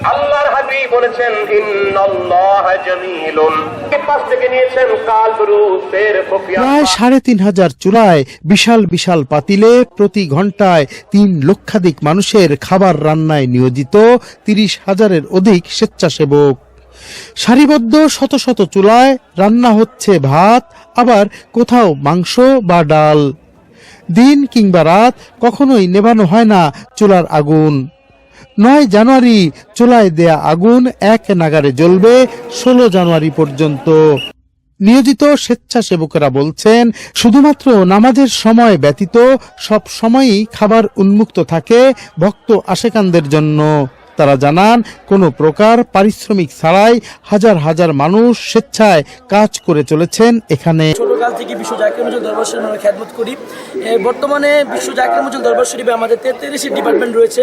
আল্লাহর হাবিব বলেছেন ইন্নাল্লাহা জামিলুন। পাশ থেকে নিয়েছেন কালবরুসের প্রক্রিয়া। প্রায় ৩৫০০ চুলায় বিশাল বিশাল পাতিলে প্রতি ঘন্টায় ৩ লক্ষাধিক মানুষের খাবার রান্নায় নিয়োজিত ৩০,০০০-এর অধিক স্বেচ্ছাসেবক। সারিবদ্ধ শত শত চুলায় রান্না হচ্ছে ভাত, আবার কোথাও মাংস বা ডাল। দিন কিংবা রাত কখনোই নেভানো হয় না চুলার আগুন। ৯ জানুয়ারি চুলায় দেয়া আগুন ১ নাগারে জ্বলবে ১৬ জানুয়ারি পর্যন্ত। নিয়োজিত স্বেচ্ছাসেবকেরা বলছেন, শুধুমাত্র নামাজের সময় ব্যতীত সব সময়ই খাবার উন্মুক্ত থাকে ভক্ত আশেকানদের জন্য। তারা জানান, কোনো প্রকার পারিশ্রমিক ছাড়াই হাজার হাজার মানুষ স্বেচ্ছায় কাজ করে চলেছেন এখানে। ছোটকাল থেকে বিশ্ব জাকির মজুল দরবার শরীফে আমরা খেদমত করি। বর্তমানে বিশ্ব জাকির মজুল দরবার শরীফে আমাদের 43টি ডিপার্টমেন্ট রয়েছে,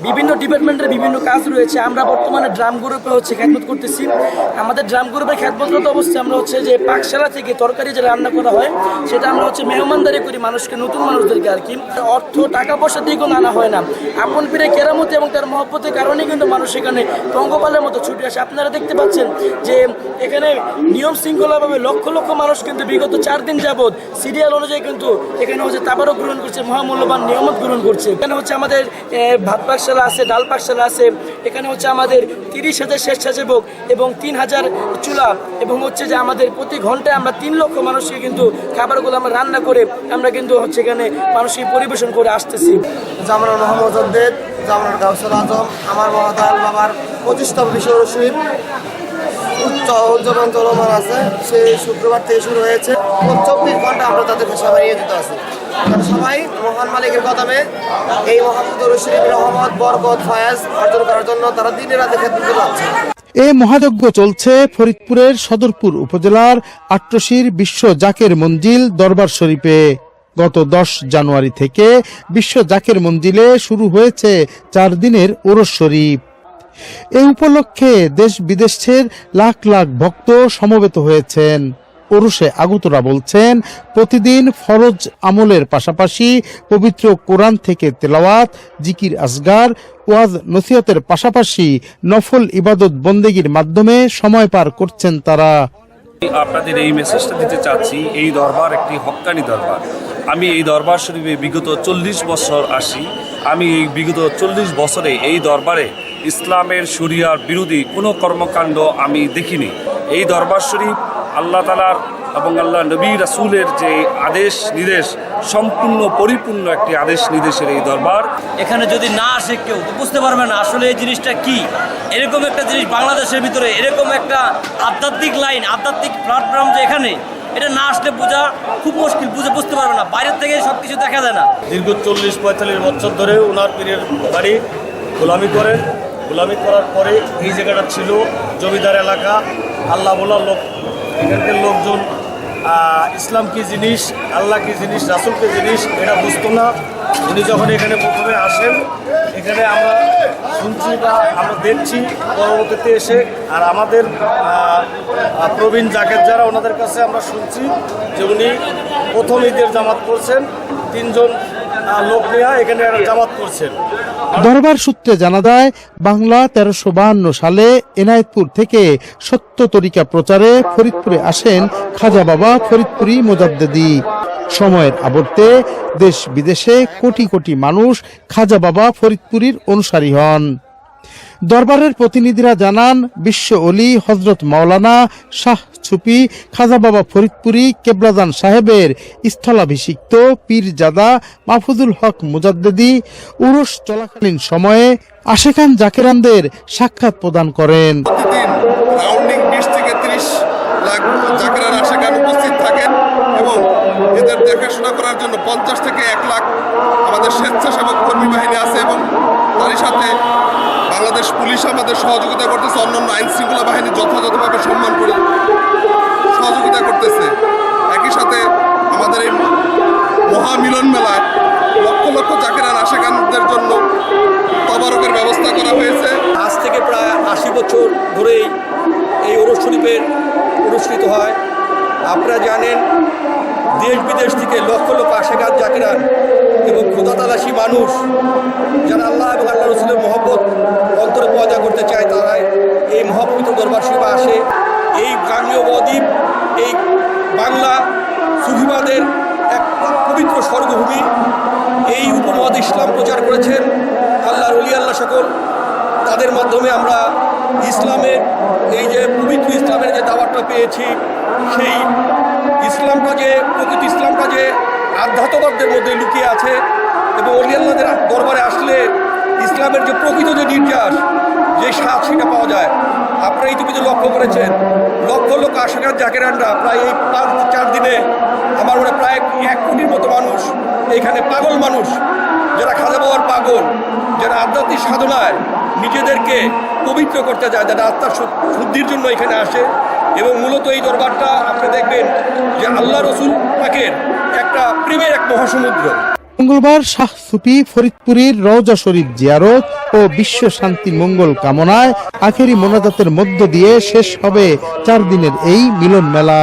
বিভিন্ন ডিপার্টমেন্টের বিভিন্ন কাজ রয়েছে। আমরা বর্তমানে ড্রাম গ্রুপে খেদমত করতেছি। আমাদের ড্রাম গ্রুপের খেদমতরত অবস্থায় আমরা যে পাকশালা থেকে তরকারি যে রান্না করা হয় সেটা আমরা মেহমানদারি করি মানুষকে, নতুন মানুষদেরকে আর কি। অর্থ টাকা পয়সা দিয়ে কোনো আনা হয় না, আপন পীরে কেরামতি এবং তার মহব্বতের কারণে কিন্তু মানুষ এখানে পঙ্গপালের মতো ছুটে আসে। আপনারা দেখতে পাচ্ছেন যে এখানে নিয়ম শৃঙ্খলাভাবে লক্ষ লক্ষ মানুষ কিন্তু বিগত ৪ দিন যাবৎ সিরিয়াল অনুযায়ী কিন্তু এখানে তাবারক গ্রহণ করছে, মহামূল্যবান নিয়ামত গ্রহণ করছে। এখানে আমাদের ভাত পাকশালা আছে, ডাল পাকশালা আছে। এখানে আমাদের ৩০,০০০ স্বেচ্ছাসেবক এবং ৩,০০০ চুলা এবং যে আমাদের প্রতি ঘন্টায় আমরা ৩ লক্ষ মানুষকে কিন্তু খাবারগুলো আমরা রান্না করে আমরা কিন্তু এখানে মানুষকে পরিবেশন করে আসতেছি। জামানুর মোহাম্মদ জদ্দেদ, জামানুর গাউসুল আজম, আমার মহাদয়াল বাবার ২৫তম বিশ্ব শরীফ উদযাপন চলমান আছে। সেই শুক্রবার থেকে শুরু হয়েছে। ২৪ ঘন্টা আমরা তাদেরকে সবাই নিয়োজিত আছি। সবাই মহান মালিকের কদমে এই মোহাম্মদুর শরীফ রহমত, বরকত, ফয়াজ অর্জন করার জন্য তারা দিনে রাতে খেদমত করছে। এ মহাযজ্ঞ চলছে ফরিদপুরের সদরপুর উপজেলার আট্রসির বিশ্ব জাকের মঞ্জিল দরবার শরীফে। গত ১০ জানুয়ারি থেকে বিশ্ব জাকের মঞ্জিলে শুরু হয়েছে ৪ দিনের ওরস শরীফ। এই উপলক্ষে দেশ বিদেশের লাখ লাখ ভক্ত সমবেত হয়েছেন। ওরসে আগতরা বলছেন, প্রতিদিন ফরজ আমলের পাশাপাশি পবিত্র কোরআন থেকে তেলাওয়াত, জিকির আসগার, ওয়াজ নসিহতের পাশাপাশি নফল ইবাদত বন্দেগীর মাধ্যমে সময় পার করছেন তারা। আপনাদের এই মেসেজটা দিতে চাচ্ছি, এই দরবার একটি হক্কানি দরবার। আমি এই দরবার শরীফে বিগত ৪০ বছর আসি। আমি এই বিগত ৪০ বছরে এই দরবারে ইসলামের শরিয়ার বিরোধী কোনো কর্মকাণ্ড আমি দেখিনি। এই দরবার শরীফ আল্লাহ তাআলার এবং আল্লাহ নবী রাসূলের যে আদেশ নির্দেশ, সম্পূর্ণ পরিপূর্ণ একটি আদেশ নির্দেশের এই দরবার। এখানে যদি না আসে কেউ তো বুঝতে পারবে না আসলে এই জিনিসটা কি। এরকম একটা জিনিস বাংলাদেশের ভিতরে, এরকম একটা আধ্যাত্মিক লাইন, আধ্যাত্মিক প্ল্যাটফর্ম যে এখানে, এটা না আসলে বোঝা খুব মুশকিল, বুঝতে পারবে না। বাইরের থেকে সব কিছু দেখা যায় না। দীর্ঘ ৪০-৪৫ বছর ধরে ওনার পীরের বাড়ি গোলামি করেন। গোলামি করার পরে এই জায়গাটা ছিল জমিদার এলাকা, আল্লাহ বলার লোক। এখানকার লোকজন ইসলাম কি জিনিস, আল্লাহ কি জিনিস, রাসূল কি জিনিস এটা বুঝতো না। উনি যখন এখানে প্রথমে আসেন, এখানে আমরা শুনছি বা আমরা দেখছি পরবর্তীতে এসে, আর আমাদের প্রবীণ জাকের যারা ওনাদের কাছে আমরা শুনছি যে উনি প্রথম ঈদের জামাত করছেন, ৩ জন লোক নিয়ে এখানে জামাত করছেন। দরবার সূত্রে জানা যায়, বাংলা ১৩৫২ সালে এনায়েতপুর থেকে সত্য তরিকা প্রচারে ফরিদপুরে আসেন খাজা বাবা ফরিদপুরি মুজাদ্দেদি। সময়ের আবর্তে দেশ বিদেশে কোটি কোটি মানুষ খাজা বাবা ফরিদপুরীর অনুসারী হন। দরবারের প্রতিনিধিরা জানান, বিশ্ব অলি হযরত মাওলানা শাহ সুফি খাজা বাবা ফরিদপুরি কেবলাজান সাহেবের স্থলাভিষিক্ত পীরজাদা মাহফুজুল হক মুজাদ্দেদি উরস চলাকালীন সময়ে আশেকান জাকেরানদের সাক্ষাৎ প্রদান করেন। প্রতিদিন রাউন্ডিং ২০ থেকে ৩০ লাখ জাকেরান আশেকান উপস্থিত থাকেন এবং এদের দেখাশোনা করার জন্য ৫০ থেকে ১ লাখ আমাদের স্বেচ্ছাসেবক কর্মী বাহিনী আছে এবং তারই সাথে বাংলাদেশ পুলিশ আমাদের সহযোগিতা করতেছে। অন্যান্য আইন শৃঙ্খলা বাহিনী যথাযথভাবে সম্মান করে সহযোগিতা করতেছে। একই সাথে আমাদের এই মহামিলন মেলায় লক্ষ লক্ষ জাকেরান আশেকানদের জন্য তবারকের ব্যবস্থা করা হয়েছে। আজ থেকে প্রায় ৮০ বছর ধরেই এই ওরস শরীফের অনুষ্ঠিত হয়। আপনারা জানেন, দেশ বিদেশ থেকে লক্ষ লক্ষ আশেকান জাকেরান এবং খোদা তালাশী মানুষ যারা আল্লাহ এবং আল্লাহ রসুলের মহব্বত অন্তরে পয়দা করতে চায়, তারাই এই মহাপবিত্র দরবার শরীফে আসে। এই গাঙ্গেয় বদ্বীপ, এই বাংলা সুফিবাদের এক পবিত্র স্বর্গভূমি। এই উপমহাদ ইসলাম প্রচার করেছেন আল্লাহর ওলি আল্লাহ সকল, তাদের মাধ্যমে আমরা ইসলামের এই যে পবিত্র ইসলামের যে দাওয়াতটা পেয়েছি, সেই ইসলামটা যে প্রকৃত ইসলামটা যে আধ্যাত্মবাদদের মধ্যে লুকিয়ে আছে এবং ওলি আল্লাহদের দরবারে আসলে ইসলামের যে প্রকৃত যে নির্যাস, যে স্বাদ, সেটা পাওয়া যায়। আপনারা ইতিমধ্যে লক্ষ্য করেছেন লক্ষ লক্ষ আশিকার জাকেরানরা প্রায় এই 5-4 দিনে আমার মনে প্রায় 1 কোটির মতো মানুষ, এখানে পাগল মানুষ, যারা খাজা বাবার পাগল, যারা আধ্যাত্মিক সাধনায় নিজেদেরকে পবিত্র করতে যায়, যারা আত্মার শুদ্ধির জন্য এখানে আসে। এবং মূলত এই দরবারটা আপনি দেখবেন যে আল্লাহ রসুল পাকের একটা প্রেমের এক মহাসমুদ্র। মঙ্গলবার শাহ সুফি ফরিদপুরীর রওজা শরীফ জিয়ারত ও বিশ্ব শান্তি মঙ্গল কামনায় আখেরি মোনাজাতের মধ্য দিয়ে শেষ হবে 4 দিনের এই মিলন মেলা।